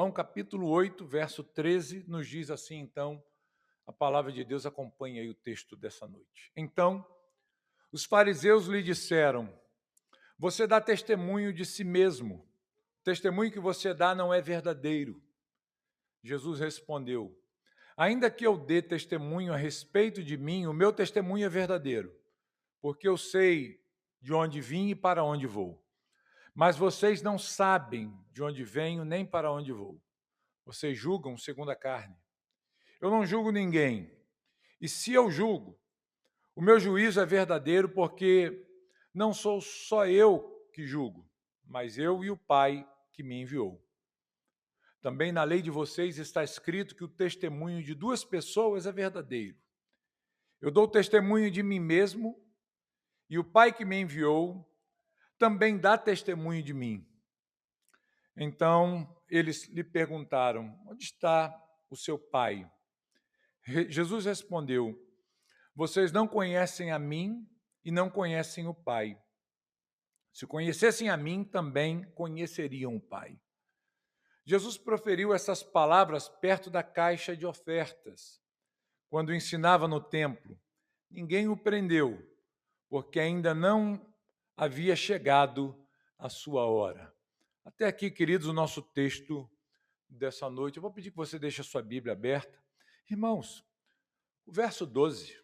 João, capítulo 8, verso 13, nos diz assim, então, a palavra de Deus acompanha aí o texto dessa noite. Então, os fariseus lhe disseram: você dá testemunho de si mesmo. O testemunho que você dá não é verdadeiro. Jesus respondeu: ainda que eu dê testemunho a respeito de mim, o meu testemunho é verdadeiro, porque eu sei de onde vim e para onde vou. Mas vocês não sabem de onde venho nem para onde vou. Vocês julgam segundo a carne. Eu não julgo ninguém. E se eu julgo, o meu juízo é verdadeiro, porque não sou só eu que julgo, mas eu e o Pai que me enviou. Também na lei de vocês está escrito que o testemunho de duas pessoas é verdadeiro. Eu dou testemunho de mim mesmo, e o Pai que me enviou também dá testemunho de mim. Então, eles lhe perguntaram: onde está o seu Pai? Jesus respondeu: vocês não conhecem a mim e não conhecem o Pai. Se conhecessem a mim, também conheceriam o Pai. Jesus proferiu essas palavras perto da caixa de ofertas, quando ensinava no templo. Ninguém o prendeu, porque ainda não havia chegado a sua hora. Até aqui, queridos, o nosso texto dessa noite. Eu vou pedir que você deixe a sua Bíblia aberta. Irmãos, o verso 12,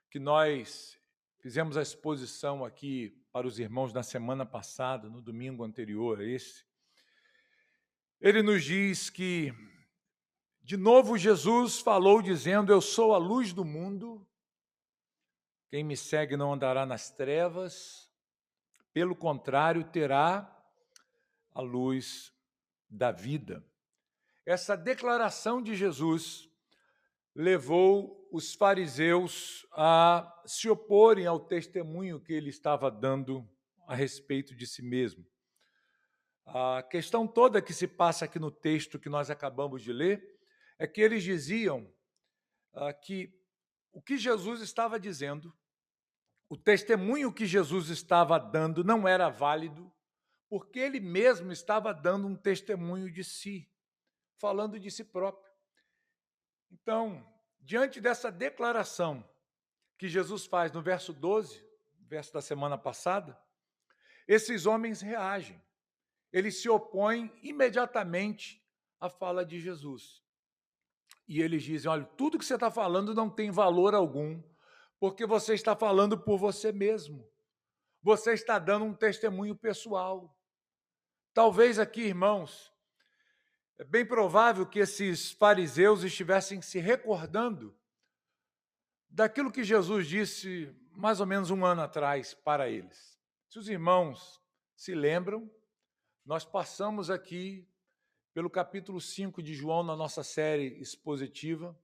que nós fizemos a exposição aqui para os irmãos na semana passada, no domingo anterior a esse, ele nos diz que, de novo, Jesus falou dizendo: eu sou a luz do mundo, quem me segue não andará nas trevas, pelo contrário, terá a luz da vida. Essa declaração de Jesus levou os fariseus a se oporem ao testemunho que ele estava dando a respeito de si mesmo. A questão toda que se passa aqui no texto que nós acabamos de ler é que eles diziam que o que Jesus estava dizendo, o testemunho que Jesus estava dando não era válido, porque ele mesmo estava dando um testemunho de si, falando de si próprio. Então, diante dessa declaração que Jesus faz no verso 12, verso da semana passada, esses homens reagem. Eles se opõem imediatamente à fala de Jesus. E eles dizem: olha, tudo que você está falando não tem valor algum, porque você está falando por você mesmo. Você está dando um testemunho pessoal. Talvez aqui, irmãos, é bem provável que esses fariseus estivessem se recordando daquilo que Jesus disse mais ou menos um ano atrás para eles. Se os irmãos se lembram, nós passamos aqui pelo capítulo 5 de João na nossa série expositiva,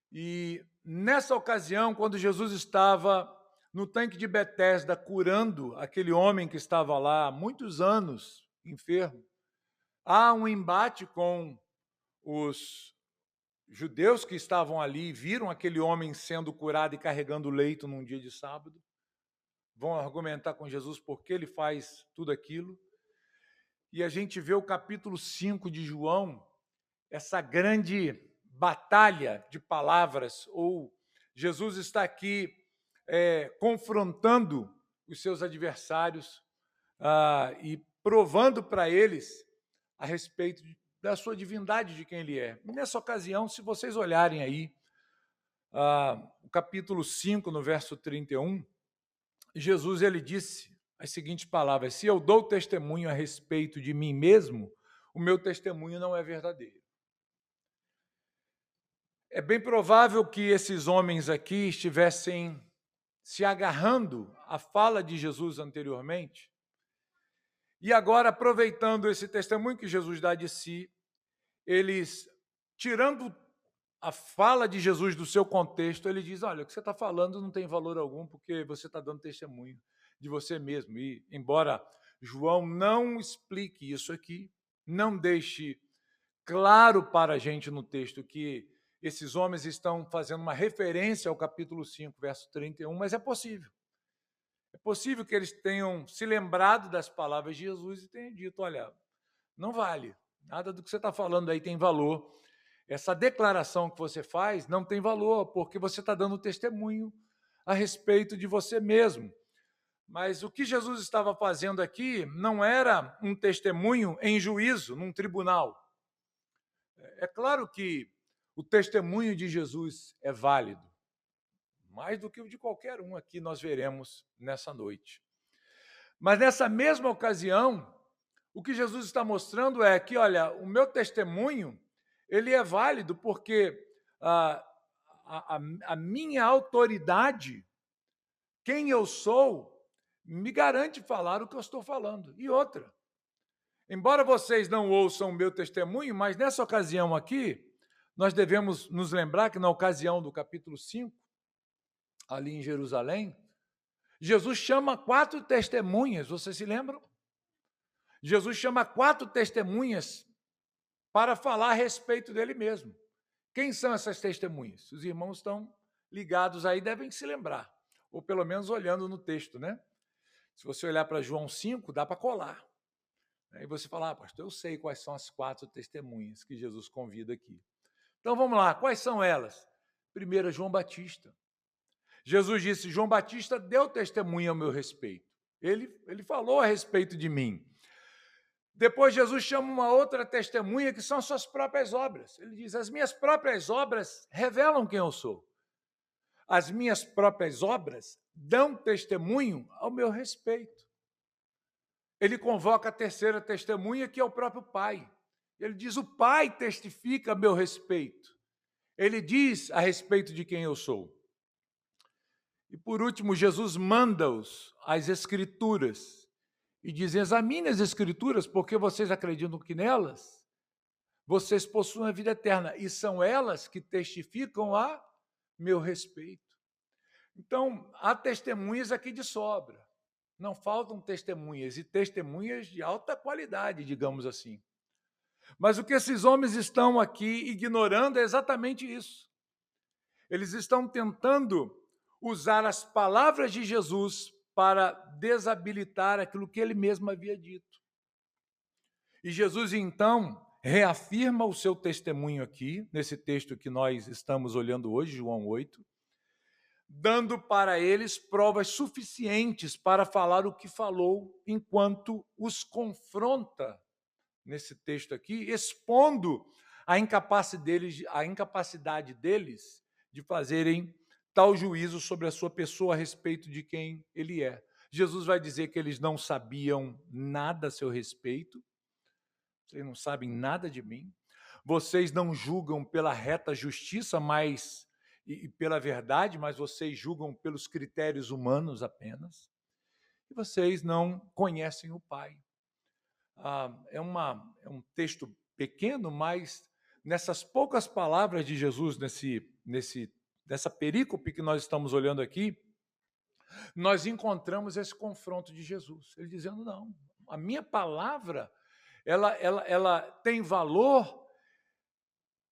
e nessa ocasião, quando Jesus estava no tanque de Betesda curando aquele homem que estava lá há muitos anos enfermo, há um embate com os judeus que estavam ali, viram aquele homem sendo curado e carregando o leito num dia de sábado, vão argumentar com Jesus por que ele faz tudo aquilo. E a gente vê o capítulo 5 de João, essa grande batalha de palavras, ou Jesus está aqui confrontando os seus adversários e provando para eles a respeito da sua divindade, de quem ele é. Nessa ocasião, se vocês olharem aí, o capítulo 5, no verso 31, Jesus ele disse as seguintes palavras: se eu dou testemunho a respeito de mim mesmo, o meu testemunho não é verdadeiro. É bem provável que esses homens aqui estivessem se agarrando à fala de Jesus anteriormente, e agora, aproveitando esse testemunho que Jesus dá de si, eles, tirando a fala de Jesus do seu contexto, ele diz: olha, o que você está falando não tem valor algum, porque você está dando testemunho de você mesmo. E, embora João não explique isso aqui, não deixe claro para a gente no texto que esses homens estão fazendo uma referência ao capítulo 5, verso 31, mas é possível. É possível que eles tenham se lembrado das palavras de Jesus e tenham dito: olha, não vale, Nada do que você está falando aí tem valor. Essa declaração que você faz não tem valor, porque você está dando testemunho a respeito de você mesmo. Mas o que Jesus estava fazendo aqui não era um testemunho em juízo, num tribunal. É claro que o testemunho de Jesus é válido, mais do que o de qualquer um aqui nós veremos nessa noite. Mas nessa mesma ocasião, o que Jesus está mostrando é que, olha, o meu testemunho, ele é válido porque a, a minha autoridade, quem eu sou, me garante falar o que eu estou falando. E outra, embora vocês não ouçam o meu testemunho, mas nessa ocasião aqui, nós devemos nos lembrar que na ocasião do capítulo 5, ali em Jerusalém, Jesus chama 4 testemunhas, vocês se lembram? Jesus chama 4 testemunhas para falar a respeito dele mesmo. Quem são essas testemunhas? Os irmãos estão ligados aí, devem se lembrar, ou pelo menos olhando no texto, né? Se você olhar para João 5, dá para colar. Aí você fala, pastor, eu sei quais são as 4 testemunhas que Jesus convida aqui. Então vamos lá, quais são elas? Primeiro, João Batista. Jesus disse, João Batista deu testemunho ao meu respeito. Ele falou a respeito de mim. Depois Jesus chama uma outra testemunha, que são as suas próprias obras. Ele diz, as minhas próprias obras revelam quem eu sou. As minhas próprias obras dão testemunho ao meu respeito. Ele convoca a terceira testemunha, que é o próprio Pai. Ele diz, o Pai testifica a meu respeito. Ele diz a respeito de quem eu sou. E por último, Jesus manda-os às Escrituras e diz, examine as Escrituras, porque vocês acreditam que nelas vocês possuem a vida eterna, e são elas que testificam a meu respeito. Então, há testemunhas aqui de sobra. Não faltam testemunhas, e testemunhas de alta qualidade, digamos assim. Mas o que esses homens estão aqui ignorando é exatamente isso. Eles estão tentando usar as palavras de Jesus para desabilitar aquilo que ele mesmo havia dito. E Jesus, então, reafirma o seu testemunho aqui, nesse texto que nós estamos olhando hoje, João 8, dando para eles provas suficientes para falar o que falou, enquanto os confronta, nesse texto aqui, expondo a incapacidade deles de fazerem tal juízo sobre a sua pessoa a respeito de quem ele é. Jesus vai dizer que eles não sabiam nada a seu respeito, vocês não sabem nada de mim, vocês não julgam pela reta justiça, mas e pela verdade, mas vocês julgam pelos critérios humanos apenas, e vocês não conhecem o Pai. É um texto pequeno, mas nessas poucas palavras de Jesus, nessa perícope que nós estamos olhando aqui, nós encontramos esse confronto de Jesus. Ele dizendo, não, a minha palavra, ela tem valor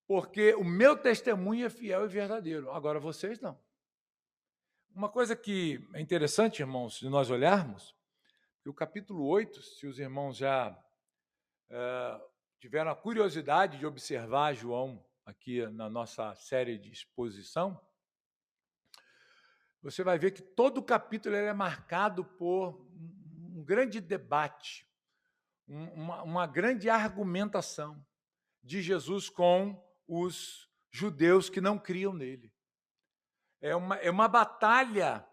porque o meu testemunho é fiel e verdadeiro. Agora, vocês não. Uma coisa que é interessante, irmãos, de nós olharmos, que o capítulo 8, se os irmãos já tiveram a curiosidade de observar João aqui na nossa série de exposição, você vai ver que todo o capítulo ele é marcado por um grande debate, uma grande argumentação de Jesus com os judeus que não criam nele. É uma batalha,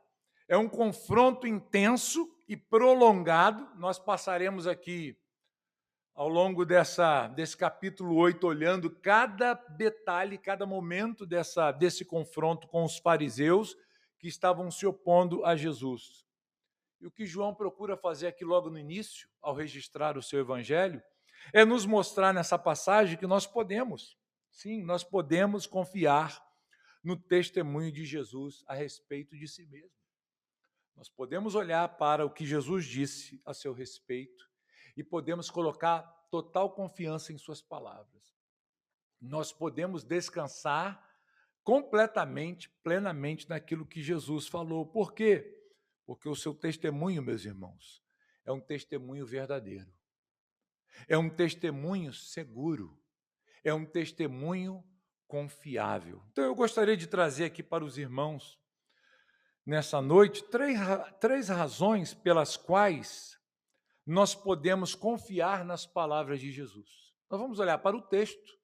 é um confronto intenso e prolongado. Nós passaremos aqui, ao longo desse capítulo 8, olhando cada detalhe, cada momento desse confronto com os fariseus que estavam se opondo a Jesus. E o que João procura fazer aqui logo no início, ao registrar o seu evangelho, é nos mostrar nessa passagem que nós podemos, sim, nós podemos confiar no testemunho de Jesus a respeito de si mesmo. Nós podemos olhar para o que Jesus disse a seu respeito e podemos colocar total confiança em suas palavras. Nós podemos descansar completamente, plenamente naquilo que Jesus falou. Por quê? Porque o seu testemunho, meus irmãos, é um testemunho verdadeiro. é um testemunho seguro, é um testemunho confiável. Então, eu gostaria de trazer aqui para os irmãos, nessa noite, três razões pelas quais nós podemos confiar nas palavras de Jesus. Nós vamos olhar para o texto,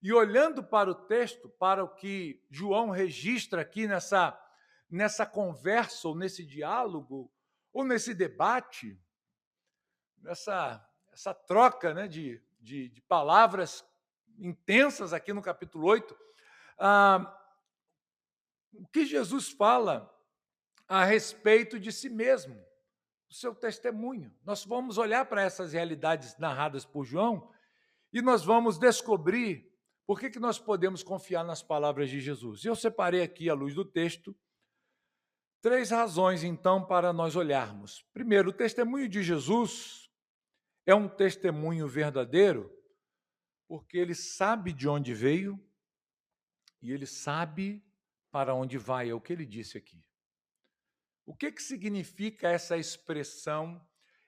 e olhando para o texto, para o que João registra aqui nessa conversa, ou nesse diálogo, ou nesse debate, essa troca, né, de palavras intensas aqui no capítulo 8, o que Jesus fala a respeito de si mesmo, o seu testemunho. Nós vamos olhar para essas realidades narradas por João e nós vamos descobrir por que nós podemos confiar nas palavras de Jesus. Eu separei aqui, à luz do texto, 3 razões, então, para nós olharmos. Primeiro, o testemunho de Jesus é um testemunho verdadeiro porque ele sabe de onde veio e ele sabe para onde vai, é o que ele disse aqui. O que significa essa expressão,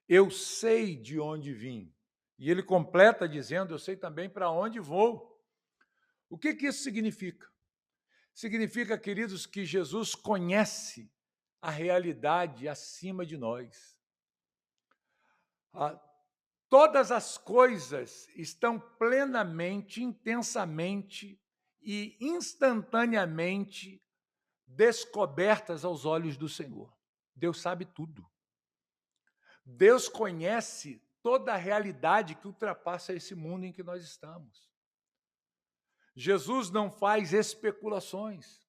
eu sei de onde vim? E ele completa dizendo, eu sei também para onde vou. O que isso significa? Significa, queridos, que Jesus conhece a realidade acima de nós. Todas as coisas estão plenamente, intensamente e instantaneamente descobertas aos olhos do Senhor. Deus sabe tudo. Deus conhece toda a realidade que ultrapassa esse mundo em que nós estamos. Jesus não faz especulações.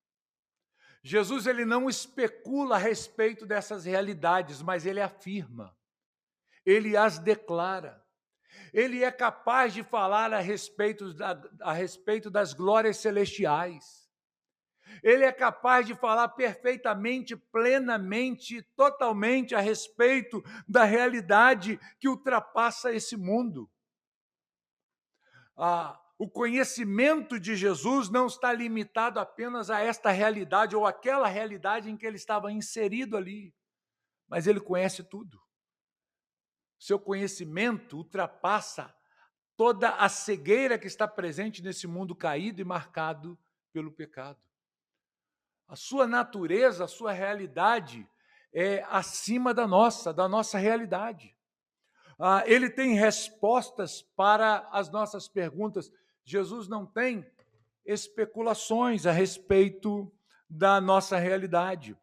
Jesus ele não especula a respeito dessas realidades, mas ele afirma. Ele as declara. Ele é capaz de falar a respeito das glórias celestiais. Ele é capaz de falar perfeitamente, plenamente, totalmente a respeito da realidade que ultrapassa esse mundo. O conhecimento de Jesus não está limitado apenas a esta realidade ou aquela realidade em que ele estava inserido ali, mas ele conhece tudo. Seu conhecimento ultrapassa toda a cegueira que está presente nesse mundo caído e marcado pelo pecado. A sua natureza, a sua realidade é acima da nossa realidade. Ele tem respostas para as nossas perguntas. Jesus não tem especulações a respeito da nossa realidade.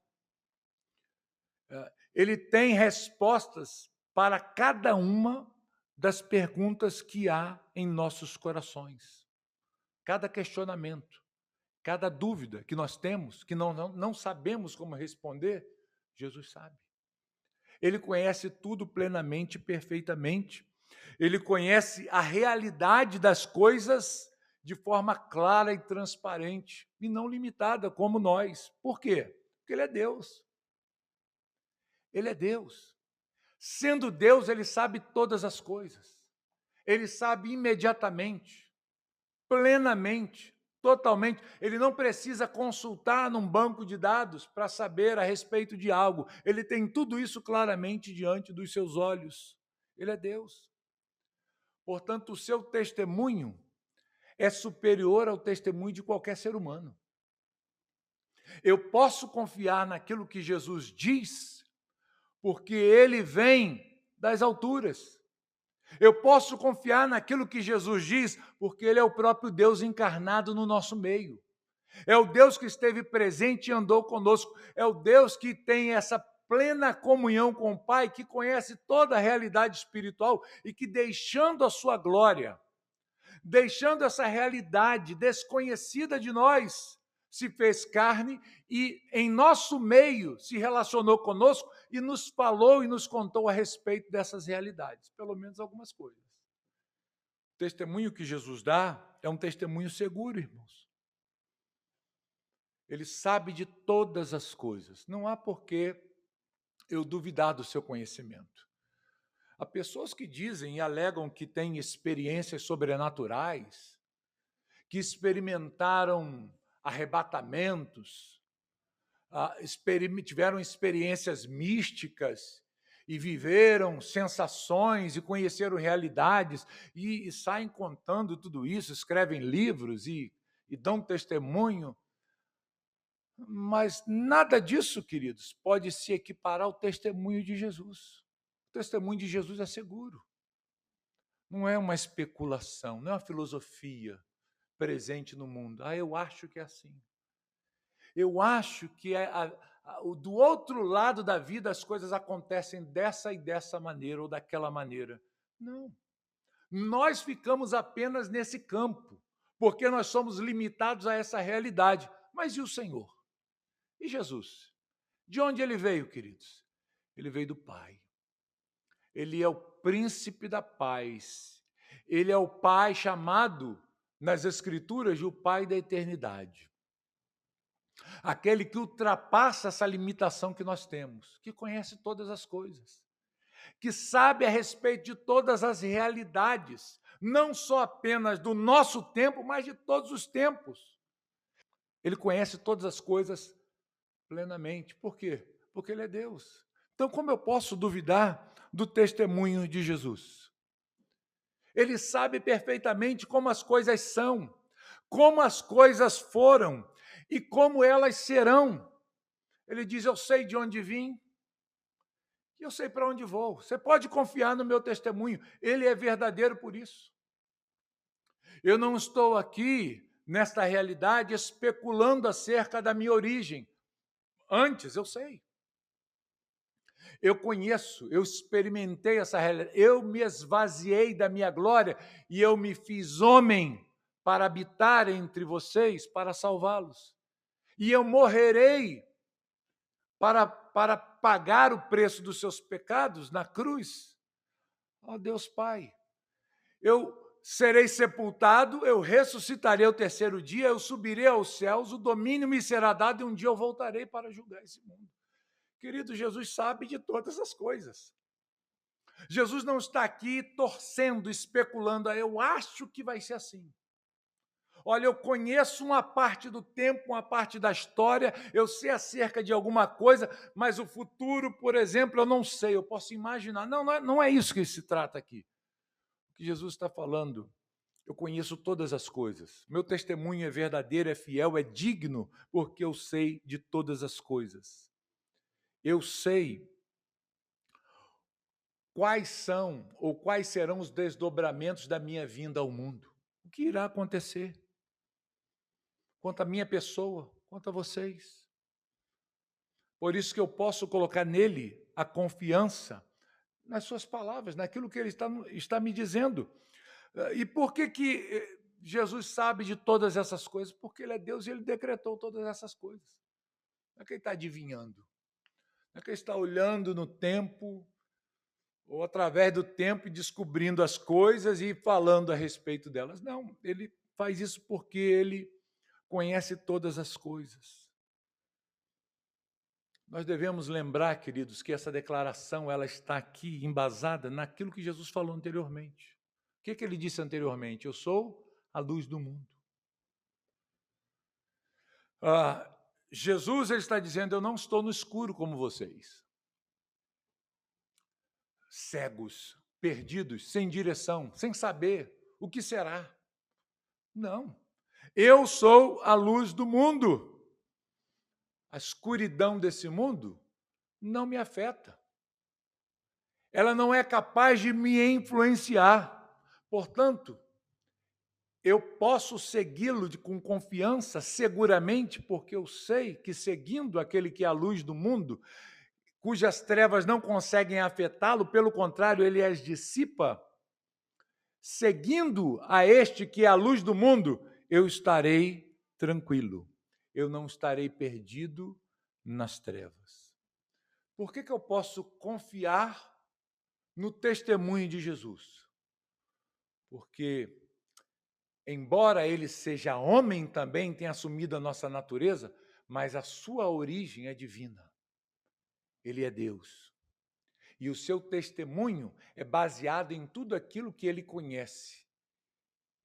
Ele tem respostas para cada uma das perguntas que há em nossos corações. Cada questionamento, cada dúvida que nós temos, que não sabemos como responder, Jesus sabe. Ele conhece tudo plenamente, perfeitamente. Ele conhece a realidade das coisas de forma clara e transparente, e não limitada como nós. Por quê? Porque ele é Deus. Ele é Deus. Sendo Deus, ele sabe todas as coisas. Ele sabe imediatamente, plenamente, totalmente. Ele não precisa consultar num banco de dados para saber a respeito de algo. Ele tem tudo isso claramente diante dos seus olhos. Ele é Deus. Portanto, o seu testemunho é superior ao testemunho de qualquer ser humano. Eu posso confiar naquilo que Jesus diz, porque ele vem das alturas. Eu posso confiar naquilo que Jesus diz, porque ele é o próprio Deus encarnado no nosso meio. É o Deus que esteve presente e andou conosco. É o Deus que tem essa plena comunhão com o Pai, que conhece toda a realidade espiritual e que, deixando a sua glória, deixando essa realidade desconhecida de nós, se fez carne e em nosso meio se relacionou conosco e nos falou e nos contou a respeito dessas realidades, pelo menos algumas coisas. O testemunho que Jesus dá é um testemunho seguro, irmãos. Ele sabe de todas as coisas. Não há por que eu duvidar do seu conhecimento. Há pessoas que dizem e alegam que têm experiências sobrenaturais, que experimentaram arrebatamentos, tiveram experiências místicas e viveram sensações e conheceram realidades e saem contando tudo isso, escrevem livros e dão testemunho. Mas nada disso, queridos, pode se equiparar ao testemunho de Jesus. O testemunho de Jesus é seguro. Não é uma especulação, não é uma filosofia presente no mundo. Eu acho que é assim. Eu acho que do outro lado da vida as coisas acontecem dessa e dessa maneira ou daquela maneira. Não. Nós ficamos apenas nesse campo, porque nós somos limitados a essa realidade. Mas e o Senhor? E Jesus? De onde ele veio, queridos? Ele veio do Pai. Ele é o príncipe da paz. Ele é o Pai chamado nas Escrituras de o Pai da eternidade. Aquele que ultrapassa essa limitação que nós temos, que conhece todas as coisas, que sabe a respeito de todas as realidades, não só apenas do nosso tempo, mas de todos os tempos. Ele conhece todas as coisas plenamente. Por quê? Porque ele é Deus. Então, como eu posso duvidar do testemunho de Jesus? Ele sabe perfeitamente como as coisas são, como as coisas foram e como elas serão. Ele diz: eu sei de onde vim e eu sei para onde vou. Você pode confiar no meu testemunho, ele é verdadeiro por isso. Eu não estou aqui, nesta realidade, especulando acerca da minha origem. Antes, eu sei. Eu conheço, eu experimentei essa realidade, eu me esvaziei da minha glória e eu me fiz homem para habitar entre vocês, para salvá-los. E eu morrerei para pagar o preço dos seus pecados na cruz. Ó Deus Pai, eu serei sepultado, eu ressuscitarei ao terceiro dia, eu subirei aos céus, o domínio me será dado e um dia eu voltarei para julgar esse mundo. Querido, Jesus sabe de todas as coisas. Jesus não está aqui torcendo, especulando, eu acho que vai ser assim. Olha, eu conheço uma parte do tempo, uma parte da história, eu sei acerca de alguma coisa, mas o futuro, por exemplo, eu não sei, eu posso imaginar. Não é isso que se trata aqui. O que Jesus está falando, eu conheço todas as coisas. Meu testemunho é verdadeiro, é fiel, é digno, porque eu sei de todas as coisas. Eu sei quais são ou quais serão os desdobramentos da minha vinda ao mundo. O que irá acontecer? Quanto à minha pessoa, quanto a vocês. Por isso que eu posso colocar nele a confiança nas suas palavras, naquilo que ele está me dizendo. E por que Jesus sabe de todas essas coisas? Porque ele é Deus e ele decretou todas essas coisas. Não é que ele está adivinhando. Não é que ele está olhando no tempo ou através do tempo e descobrindo as coisas e falando a respeito delas. Não, ele faz isso porque ele conhece todas as coisas. Nós devemos lembrar, queridos, que essa declaração ela está aqui embasada naquilo que Jesus falou anteriormente. O que ele disse anteriormente? Eu sou a luz do mundo. Jesus ele está dizendo, eu não estou no escuro como vocês. Cegos, perdidos, sem direção, sem saber o que será. Não. Eu sou a luz do mundo. A escuridão desse mundo não me afeta. Ela não é capaz de me influenciar. Portanto, eu posso segui-lo com confiança, seguramente, porque eu sei que seguindo aquele que é a luz do mundo, cujas trevas não conseguem afetá-lo, pelo contrário, ele as dissipa. Seguindo a este que é a luz do mundo, eu estarei tranquilo. Eu não estarei perdido nas trevas. Por que eu posso confiar no testemunho de Jesus? Porque, embora ele seja homem também, tenha assumido a nossa natureza, mas a sua origem é divina. Ele é Deus. E o seu testemunho é baseado em tudo aquilo que ele conhece.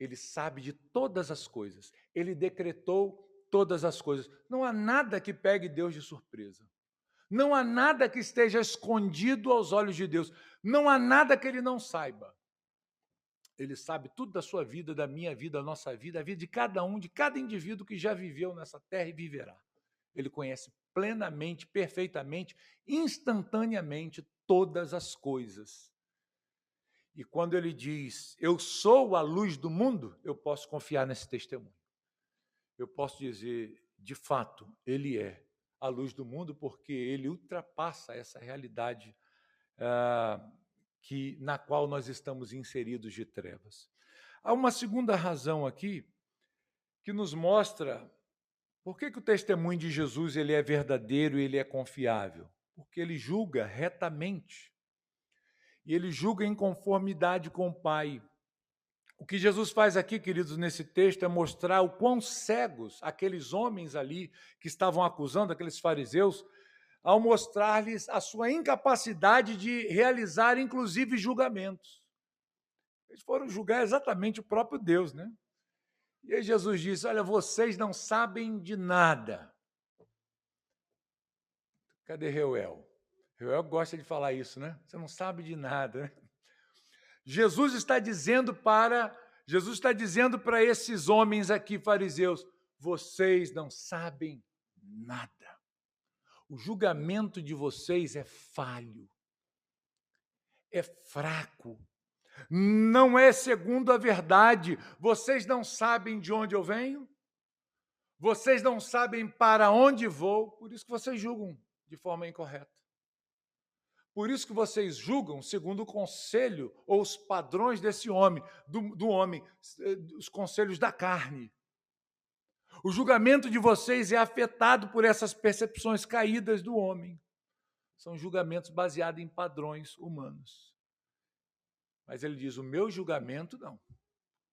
Ele sabe de todas as coisas. Ele decretou todas as coisas. Não há nada que pegue Deus de surpresa. Não há nada que esteja escondido aos olhos de Deus. Não há nada que ele não saiba. Ele sabe tudo da sua vida, da minha vida, da nossa vida, a vida de cada um, de cada indivíduo que já viveu nessa terra e viverá. Ele conhece plenamente, perfeitamente, instantaneamente todas as coisas. E quando ele diz, eu sou a luz do mundo, eu posso confiar nesse testemunho. Eu posso dizer, de fato, ele é a luz do mundo, porque ele ultrapassa essa realidade na qual nós estamos inseridos de trevas. Há uma segunda razão aqui que nos mostra por que o testemunho de Jesus ele é verdadeiro e ele é confiável. Porque ele julga retamente. E ele julga em conformidade com o Pai. O que Jesus faz aqui, queridos, nesse texto é mostrar o quão cegos aqueles homens ali que estavam acusando, aqueles fariseus, ao mostrar-lhes a sua incapacidade de realizar, inclusive, julgamentos. Eles foram julgar exatamente o próprio Deus, né? E aí Jesus disse, olha, vocês não sabem de nada. Cadê Reuel? Reuel gosta de falar isso, né? Você não sabe de nada, né? Jesus está dizendo para esses homens aqui, fariseus, vocês não sabem nada. O julgamento de vocês é falho, é fraco, não é segundo a verdade. Vocês não sabem de onde eu venho, vocês não sabem para onde vou, por isso que vocês julgam de forma incorreta. Por isso que vocês julgam segundo o conselho ou os padrões desse homem, do homem, os conselhos da carne. O julgamento de vocês é afetado por essas percepções caídas do homem. São julgamentos baseados em padrões humanos. Mas ele diz, o meu julgamento não.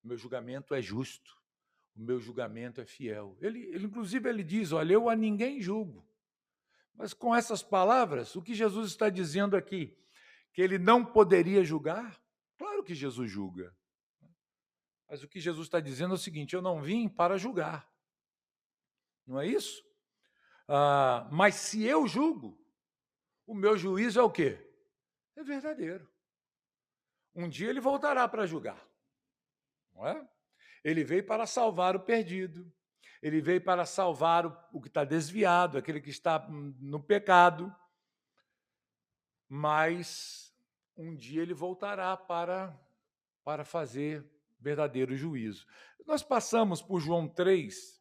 O meu julgamento é justo. O meu julgamento é fiel. Inclusive, ele diz, olha, eu a ninguém julgo. Mas com essas palavras, o que Jesus está dizendo aqui? Que ele não poderia julgar? Claro que Jesus julga. Mas o que Jesus está dizendo é o seguinte, eu não vim para julgar. Não é isso? Mas se eu julgo, o meu juízo é o quê? É verdadeiro. Um dia ele voltará para julgar. Não é? Ele veio para salvar o perdido. Ele veio para salvar o que está desviado, aquele que está no pecado. Mas um dia ele voltará para fazer verdadeiro juízo. Nós passamos por João 3,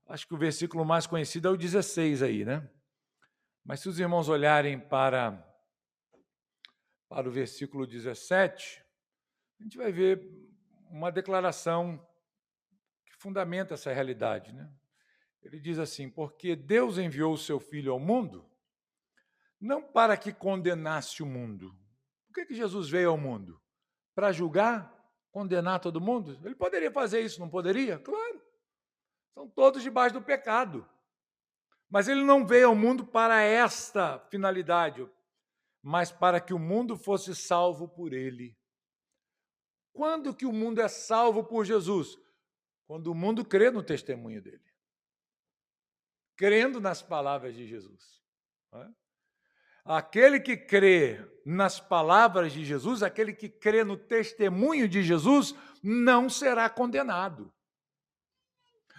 acho que o versículo mais conhecido é o 16 aí, né? Mas se os irmãos olharem para o versículo 17, a gente vai ver uma declaração que fundamenta essa realidade, né? Ele diz assim, porque Deus enviou o seu Filho ao mundo, não para que condenasse o mundo. Por que Jesus veio ao mundo? Para julgar, condenar todo mundo? Ele poderia fazer isso, não poderia? Claro. São todos debaixo do pecado. Mas ele não veio ao mundo para esta finalidade, mas para que o mundo fosse salvo por ele. Quando que o mundo é salvo por Jesus? Quando o mundo crê no testemunho dele. Crendo nas palavras de Jesus. Aquele que crê nas palavras de Jesus, aquele que crê no testemunho de Jesus, não será condenado.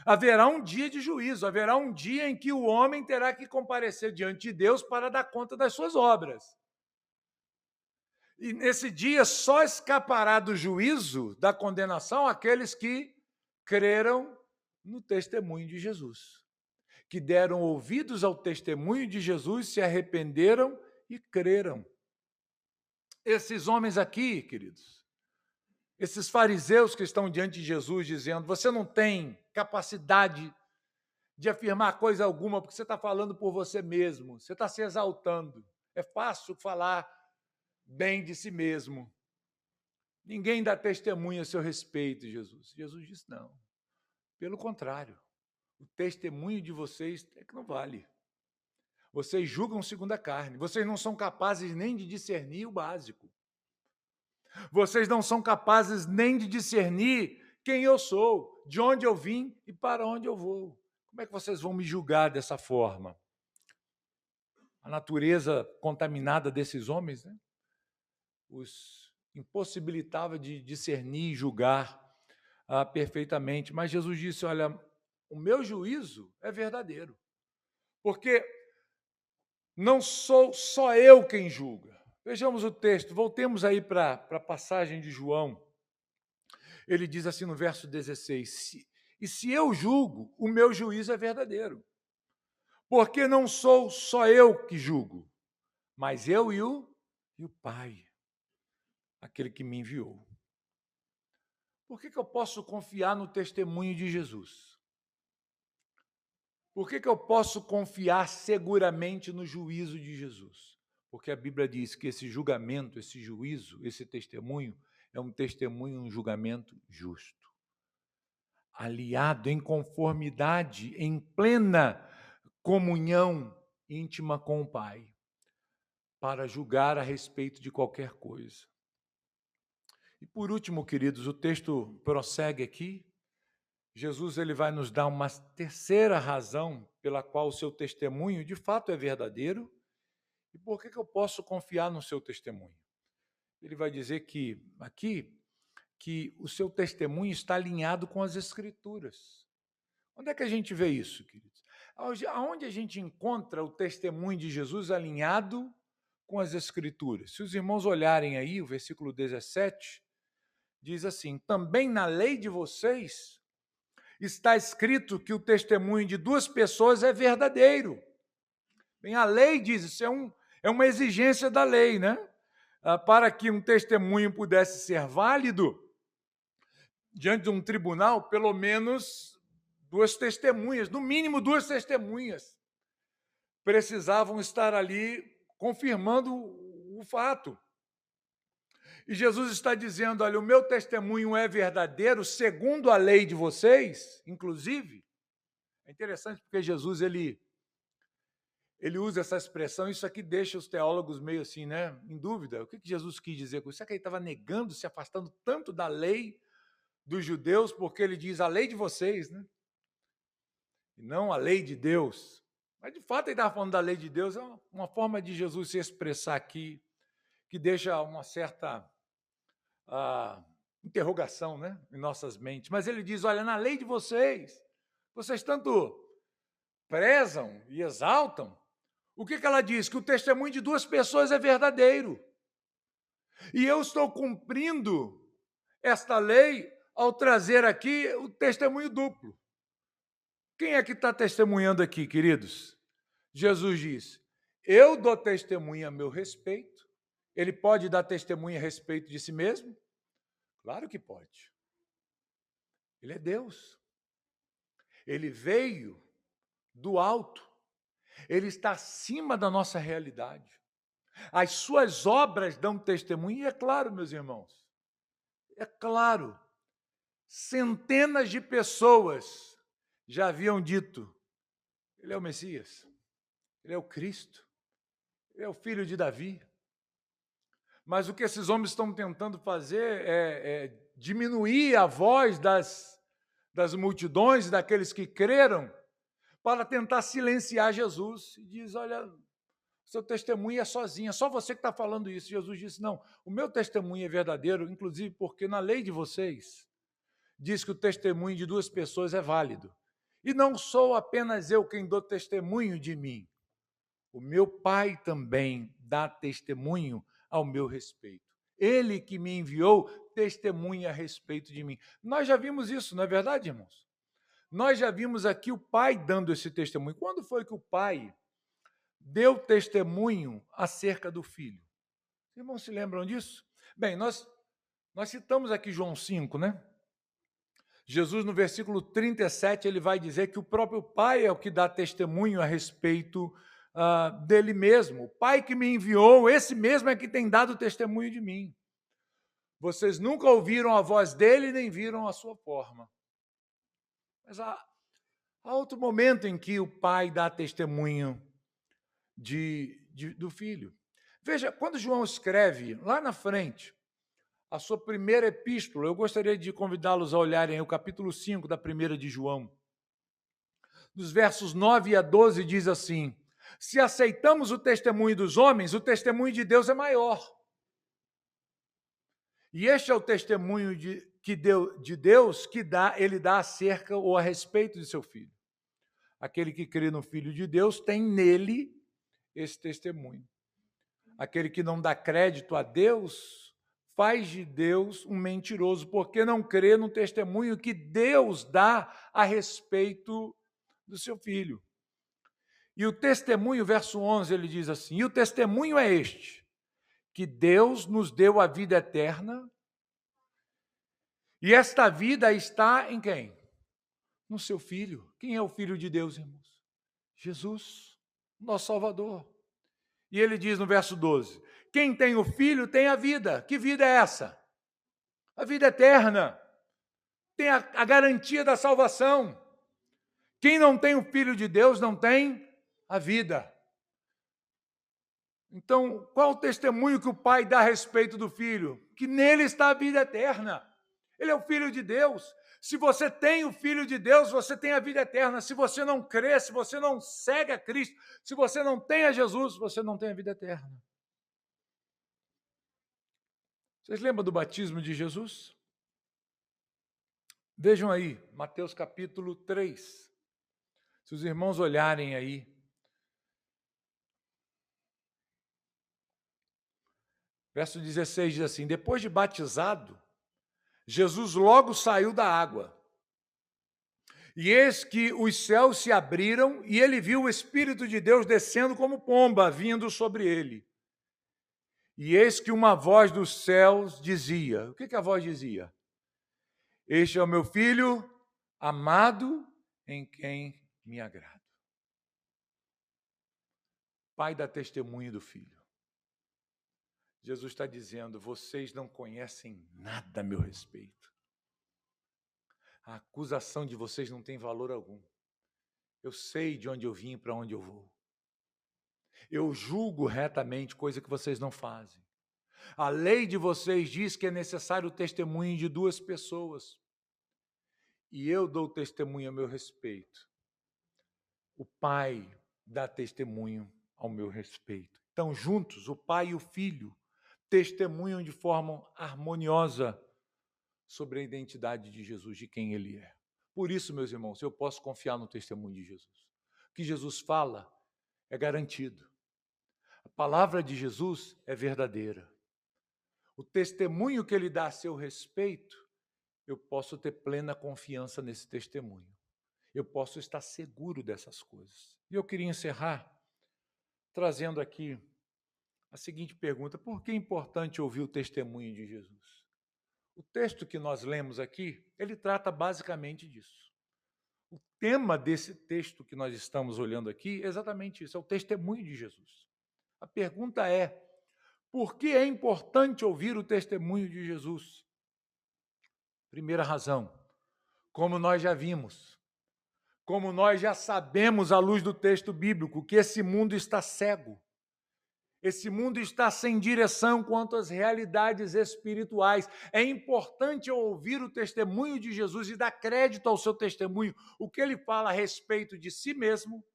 Haverá um dia de juízo, haverá um dia em que o homem terá que comparecer diante de Deus para dar conta das suas obras. E nesse dia só escapará do juízo, da condenação, aqueles que creram no testemunho de Jesus, que deram ouvidos ao testemunho de Jesus, se arrependeram e creram. Esses homens aqui, queridos, esses fariseus que estão diante de Jesus dizendo, você não tem capacidade de afirmar coisa alguma, porque você está falando por você mesmo, você está se exaltando. É fácil falar bem de si mesmo. Ninguém dá testemunho a seu respeito, Jesus. Jesus disse, não. Pelo contrário, o testemunho de vocês é que não vale. Vocês julgam segundo a carne. Vocês não são capazes nem de discernir o básico. Vocês não são capazes nem de discernir quem eu sou, de onde eu vim e para onde eu vou. Como é que vocês vão me julgar dessa forma? a natureza contaminada desses homens, né? Os impossibilitava de discernir e julgar perfeitamente. Mas Jesus disse: olha, o meu juízo é verdadeiro, porque não sou só eu quem julga. Vejamos o texto, voltemos aí para a passagem de João. Ele diz assim no verso 16: e se eu julgo, o meu juízo é verdadeiro, porque não sou só eu que julgo, mas eu e o Pai, aquele que me enviou. Por que eu posso confiar no testemunho de Jesus? Por que eu posso confiar seguramente no juízo de Jesus? Porque a Bíblia diz que esse julgamento, esse juízo, esse testemunho, é um testemunho, um julgamento justo, aliado em conformidade, em plena comunhão íntima com o Pai, para julgar a respeito de qualquer coisa. E por último, queridos, o texto prossegue aqui. Jesus ele vai nos dar uma terceira razão pela qual o seu testemunho de fato é verdadeiro. E por que eu posso confiar no seu testemunho? Ele vai dizer que aqui que o seu testemunho está alinhado com as Escrituras. Onde é que a gente vê isso, queridos? Aonde a gente encontra o testemunho de Jesus alinhado com as Escrituras? Se os irmãos olharem aí, o versículo 17, diz assim: também na lei de vocês está escrito que o testemunho de duas pessoas é verdadeiro. Bem, a lei diz, isso é uma exigência da lei, né? Para que um testemunho pudesse ser válido diante de um tribunal, pelo menos duas testemunhas, no mínimo duas testemunhas, precisavam estar ali confirmando o fato. E Jesus está dizendo, olha, o meu testemunho é verdadeiro, segundo a lei de vocês, inclusive. É interessante porque Jesus, ele usa essa expressão, isso aqui deixa os teólogos meio assim, né, em dúvida. O que Jesus quis dizer com isso? Será que ele estava negando, se afastando tanto da lei dos judeus, porque ele diz a lei de vocês, né? E não a lei de Deus. Mas, de fato, ele estava falando da lei de Deus, é uma forma de Jesus se expressar aqui, que deixa uma certa interrogação, né, em nossas mentes. Mas ele diz, olha, na lei de vocês tanto prezam e exaltam. O que ela diz? Que o testemunho de duas pessoas é verdadeiro. E eu estou cumprindo esta lei ao trazer aqui o testemunho duplo. Quem é que está testemunhando aqui, queridos? Jesus diz, eu dou testemunho a meu respeito. Ele pode dar testemunho a respeito de si mesmo? Claro que pode. Ele é Deus. Ele veio do alto. Ele está acima da nossa realidade. As suas obras dão testemunho, e é claro, meus irmãos, é claro, centenas de pessoas já haviam dito, ele é o Messias, ele é o Cristo, ele é o filho de Davi. Mas o que esses homens estão tentando fazer é diminuir a voz das multidões, daqueles que creram, para tentar silenciar Jesus. E diz, olha, seu testemunho é sozinho, é só você que está falando isso. Jesus disse, não, o meu testemunho é verdadeiro, inclusive porque na lei de vocês diz que o testemunho de duas pessoas é válido. E não sou apenas eu quem dou testemunho de mim. O meu Pai também dá testemunho ao meu respeito. Ele que me enviou testemunha a respeito de mim. Nós já vimos isso, não é verdade, irmãos? Nós já vimos aqui o Pai dando esse testemunho. Quando foi que o Pai deu testemunho acerca do Filho? Os irmãos se lembram disso? Bem, nós citamos aqui João 5, né? Jesus, no versículo 37, ele vai dizer que o próprio Pai é o que dá testemunho a respeito dele mesmo. O Pai que me enviou, esse mesmo é que tem dado testemunho de mim. Vocês nunca ouviram a voz dele, nem viram a sua forma. Mas há outro momento em que o Pai dá testemunho do Filho. Veja, quando João escreve, lá na frente, a sua primeira epístola, eu gostaria de convidá-los a olharem o capítulo 5 da primeira de João. Dos versos 9 a 12 diz assim, Se aceitamos o testemunho dos homens, o testemunho de Deus é maior. E este é o testemunho de Deus que ele dá acerca ou a respeito de seu Filho. Aquele que crê no Filho de Deus tem nele esse testemunho. Aquele que não dá crédito a Deus faz de Deus um mentiroso, porque não crê no testemunho que Deus dá a respeito do seu Filho. E o testemunho, verso 11, ele diz assim: e o testemunho é este, que Deus nos deu a vida eterna, e esta vida está em quem? No seu Filho. Quem é o Filho de Deus, irmãos? Jesus, nosso Salvador. E ele diz no verso 12: quem tem o Filho tem a vida. Que vida é essa? A vida eterna. Tem a garantia da salvação. Quem não tem o Filho de Deus não tem a vida. Então, qual o testemunho que o Pai dá a respeito do Filho? Que nele está a vida eterna. Ele é o Filho de Deus. Se você tem o Filho de Deus, você tem a vida eterna. Se você não crê, se você não segue a Cristo, se você não tem a Jesus, você não tem a vida eterna. Vocês lembram do batismo de Jesus? Vejam aí, Mateus capítulo 3. Se os irmãos olharem aí, verso 16 diz assim: depois de batizado, Jesus logo saiu da água. E eis que os céus se abriram e ele viu o Espírito de Deus descendo como pomba, vindo sobre ele. E eis que uma voz dos céus dizia: o que a voz dizia? Este é o meu filho amado, em quem me agrado. Pai dá testemunho do Filho. Jesus está dizendo: vocês não conhecem nada a meu respeito. A acusação de vocês não tem valor algum. Eu sei de onde eu vim e para onde eu vou. Eu julgo retamente, coisa que vocês não fazem. A lei de vocês diz que é necessário o testemunho de 2 pessoas. E eu dou testemunho a meu respeito. O Pai dá testemunho ao meu respeito. Então, juntos, o Pai e o Filho testemunham de forma harmoniosa sobre a identidade de Jesus, de quem Ele é. Por isso, meus irmãos, eu posso confiar no testemunho de Jesus. O que Jesus fala é garantido. A palavra de Jesus é verdadeira. O testemunho que Ele dá a seu respeito, eu posso ter plena confiança nesse testemunho. Eu posso estar seguro dessas coisas. E eu queria encerrar trazendo aqui a seguinte pergunta: por que é importante ouvir o testemunho de Jesus? O texto que nós lemos aqui, ele trata basicamente disso. O tema desse texto que nós estamos olhando aqui é exatamente isso, é o testemunho de Jesus. A pergunta é: por que é importante ouvir o testemunho de Jesus? Primeira razão, como nós já vimos, como nós já sabemos à luz do texto bíblico, que esse mundo está cego. Esse mundo está sem direção quanto às realidades espirituais. É importante eu ouvir o testemunho de Jesus e dar crédito ao seu testemunho, o que ele fala a respeito de si mesmo,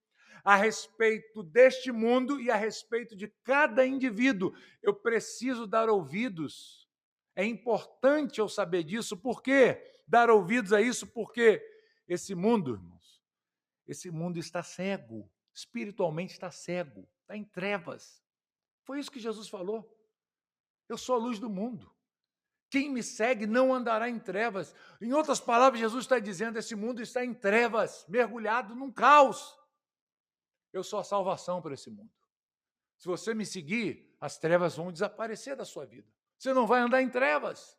a respeito deste mundo e a respeito de cada indivíduo. Eu preciso dar ouvidos. É importante eu saber disso. Por quê? Dar ouvidos a isso porque esse mundo, irmãos, esse mundo está cego, espiritualmente está cego, está em trevas. Foi isso que Jesus falou. Eu sou a luz do mundo. Quem me segue não andará em trevas. Em outras palavras, Jesus está dizendo: esse mundo está em trevas, mergulhado num caos. Eu sou a salvação para esse mundo. Se você me seguir, as trevas vão desaparecer da sua vida. Você não vai andar em trevas.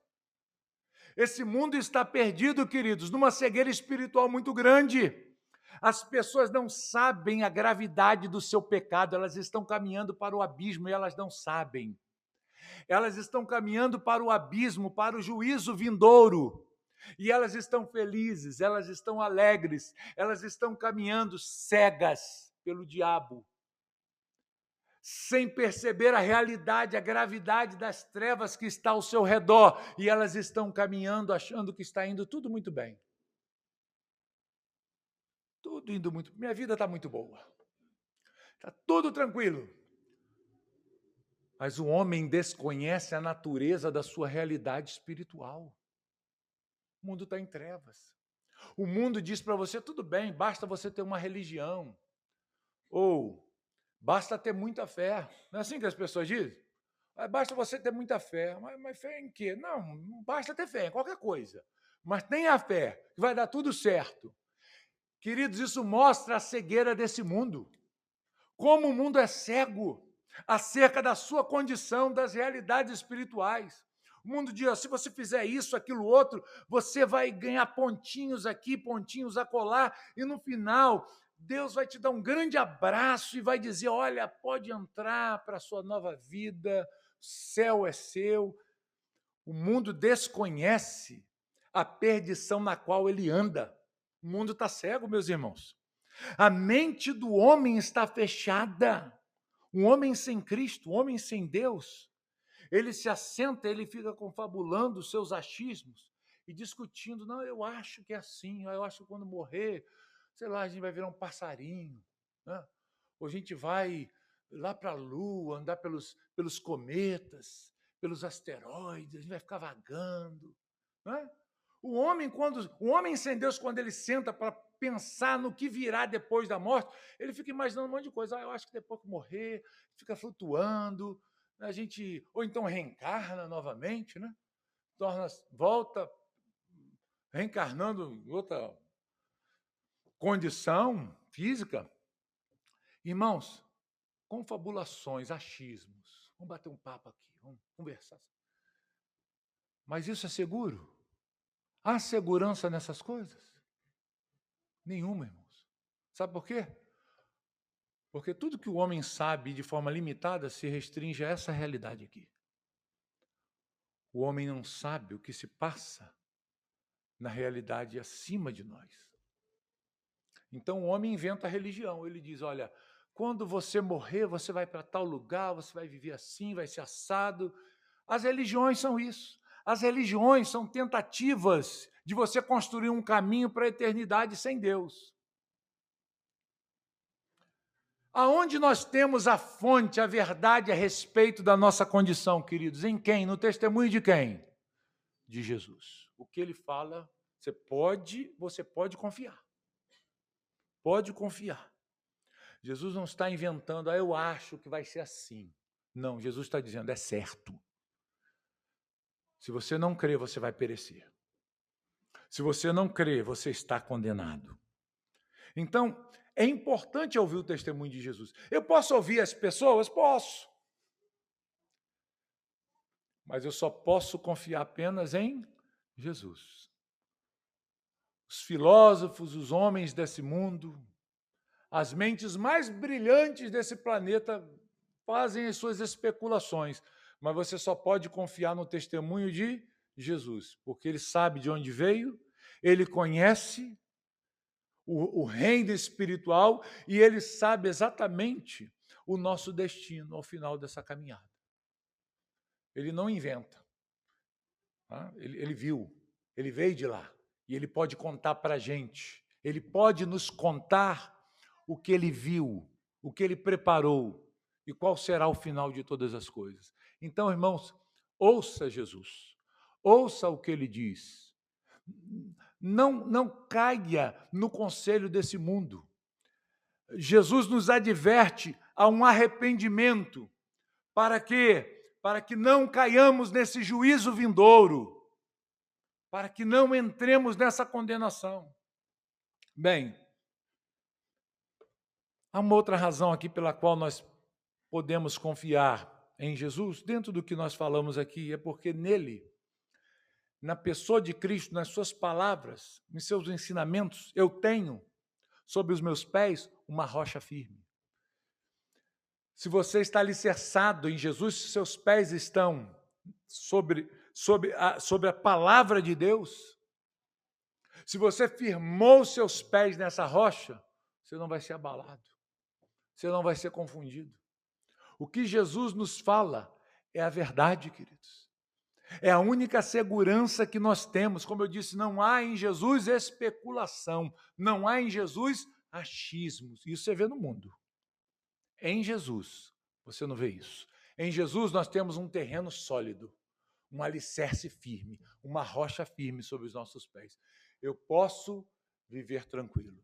Esse mundo está perdido, queridos, numa cegueira espiritual muito grande. As pessoas não sabem a gravidade do seu pecado, elas estão caminhando para o abismo e elas não sabem. Elas estão caminhando para o abismo, para o juízo vindouro. E elas estão felizes, elas estão alegres, elas estão caminhando cegas pelo diabo, sem perceber a realidade, a gravidade das trevas que está ao seu redor. E elas estão caminhando achando que está indo tudo muito bem. Tudo indo muito... Minha vida está muito boa. Está tudo tranquilo. Mas o homem desconhece a natureza da sua realidade espiritual. O mundo está em trevas. O mundo diz para você, tudo bem, basta você ter uma religião. Ou basta ter muita fé. Não é assim que as pessoas dizem? Basta você ter muita fé. Mas fé em quê? Não basta ter fé em qualquer coisa. Mas tenha fé, que vai dar tudo certo. Queridos, isso mostra a cegueira desse mundo. Como o mundo é cego acerca da sua condição, das realidades espirituais. O mundo diz, se você fizer isso, aquilo, outro, você vai ganhar pontinhos aqui, pontinhos acolá, e no final, Deus vai te dar um grande abraço e vai dizer, olha, pode entrar para a sua nova vida, o céu é seu. O mundo desconhece a perdição na qual ele anda. O mundo está cego, meus irmãos. A mente do homem está fechada. Um homem sem Cristo, um homem sem Deus, ele se assenta, ele fica confabulando os seus achismos e discutindo. Não, eu acho que é assim, eu acho que quando morrer, sei lá, a gente vai virar um passarinho, né? Ou a gente vai lá para a Lua, andar pelos cometas, pelos asteroides, a gente vai ficar vagando, né? O homem sem Deus, quando ele senta para pensar no que virá depois da morte, ele fica imaginando um monte de coisa. Eu acho que depois que morrer, fica flutuando, a gente, ou então reencarna novamente, né? Volta reencarnando em outra condição física. Irmãos, confabulações, achismos. Vamos bater um papo aqui, vamos conversar. Mas isso é seguro? Há segurança nessas coisas? Nenhuma, irmãos. Sabe por quê? Porque tudo que o homem sabe de forma limitada se restringe a essa realidade aqui. O homem não sabe o que se passa na realidade acima de nós. Então o homem inventa a religião. Ele diz, olha, quando você morrer, você vai para tal lugar, você vai viver assim, vai ser assado. As religiões são isso. As religiões são tentativas de você construir um caminho para a eternidade sem Deus. Aonde nós temos a fonte, a verdade a respeito da nossa condição, queridos? Em quem? No testemunho de quem? De Jesus. O que ele fala, você pode confiar. Pode confiar. Jesus não está inventando, eu acho que vai ser assim. Não, Jesus está dizendo, é certo. Se você não crê, você vai perecer. Se você não crê, você está condenado. Então, é importante ouvir o testemunho de Jesus. Eu posso ouvir as pessoas? Posso. Mas eu só posso confiar apenas em Jesus. Os filósofos, os homens desse mundo, as mentes mais brilhantes desse planeta fazem as suas especulações, mas você só pode confiar no testemunho de Jesus, porque ele sabe de onde veio, ele conhece o reino espiritual e ele sabe exatamente o nosso destino ao final dessa caminhada. Ele não inventa. Tá? Ele viu, ele veio de lá e ele pode contar para a gente. Ele pode nos contar o que ele viu, o que ele preparou e qual será o final de todas as coisas. Então, irmãos, ouça Jesus, ouça o que ele diz. Não caia no conselho desse mundo. Jesus nos adverte a um arrependimento para que não caiamos nesse juízo vindouro, para que não entremos nessa condenação. Bem, há uma outra razão aqui pela qual nós podemos confiar em Jesus, dentro do que nós falamos aqui, é porque nele, na pessoa de Cristo, nas suas palavras, em seus ensinamentos, eu tenho sobre os meus pés uma rocha firme. Se você está alicerçado em Jesus, se seus pés estão sobre a palavra de Deus, se você firmou seus pés nessa rocha, você não vai ser abalado, você não vai ser confundido. O que Jesus nos fala é a verdade, queridos. É a única segurança que nós temos. Como eu disse, não há em Jesus especulação, não há em Jesus achismos. Isso você vê no mundo. Em Jesus, você não vê isso. Em Jesus, nós temos um terreno sólido, um alicerce firme, uma rocha firme sobre os nossos pés. Eu posso viver tranquilo.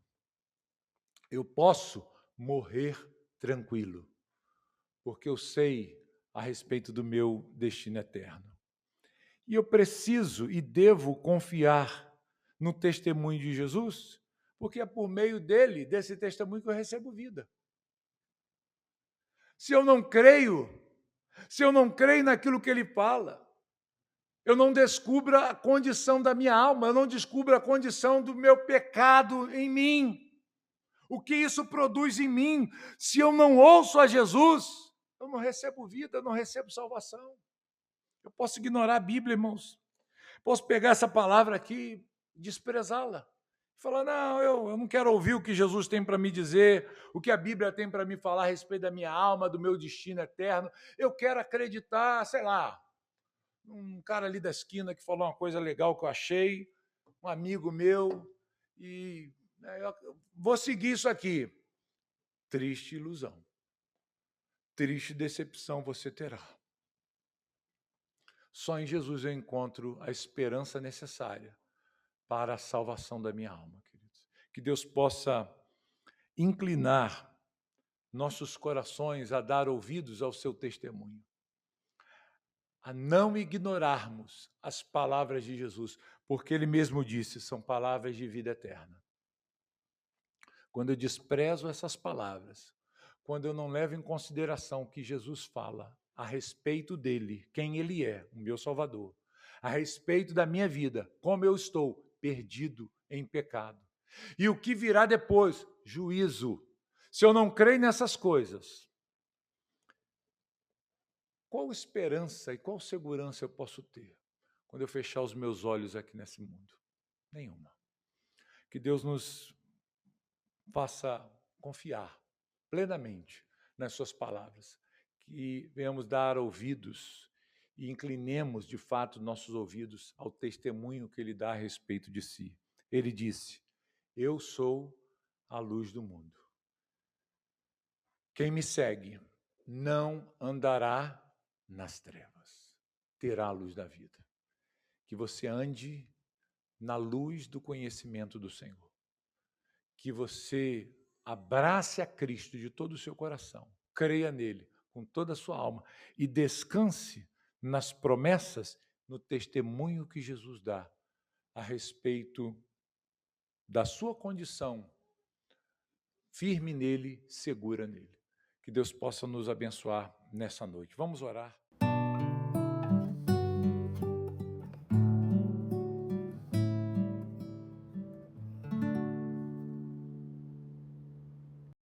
Eu posso morrer tranquilo, porque eu sei a respeito do meu destino eterno. E eu preciso e devo confiar no testemunho de Jesus, porque é por meio dele, desse testemunho, que eu recebo vida. Se eu não creio, se eu não creio naquilo que ele fala, eu não descubro a condição da minha alma, eu não descubro a condição do meu pecado em mim. O que isso produz em mim? Se eu não ouço a Jesus, eu não recebo vida, eu não recebo salvação. Eu posso ignorar a Bíblia, irmãos. Posso pegar essa palavra aqui e desprezá-la. Falar, não, eu não quero ouvir o que Jesus tem para me dizer, o que a Bíblia tem para me falar a respeito da minha alma, do meu destino eterno. Eu quero acreditar, sei lá, um cara ali da esquina que falou uma coisa legal que eu achei, um amigo meu, e eu vou seguir isso aqui. Triste ilusão. Triste decepção você terá. Só em Jesus eu encontro a esperança necessária para a salvação da minha alma, queridos. Que Deus possa inclinar nossos corações a dar ouvidos ao seu testemunho, a não ignorarmos as palavras de Jesus, porque ele mesmo disse, são palavras de vida eterna. Quando eu desprezo essas palavras, quando eu não levo em consideração o que Jesus fala a respeito dele, quem ele é, o meu Salvador, a respeito da minha vida, como eu estou perdido em pecado. E o que virá depois? Juízo. Se eu não creio nessas coisas, qual esperança e qual segurança eu posso ter quando eu fechar os meus olhos aqui nesse mundo? Nenhuma. Que Deus nos faça confiar plenamente nas suas palavras, que venhamos dar ouvidos e inclinemos de fato nossos ouvidos ao testemunho que ele dá a respeito de si. Ele disse: eu sou a luz do mundo. Quem me segue não andará nas trevas, terá a luz da vida. Que você ande na luz do conhecimento do Senhor. Que você abrace a Cristo de todo o seu coração, creia nele com toda a sua alma e descanse nas promessas, no testemunho que Jesus dá a respeito da sua condição, firme nele, segura nele. Que Deus possa nos abençoar nessa noite. Vamos orar.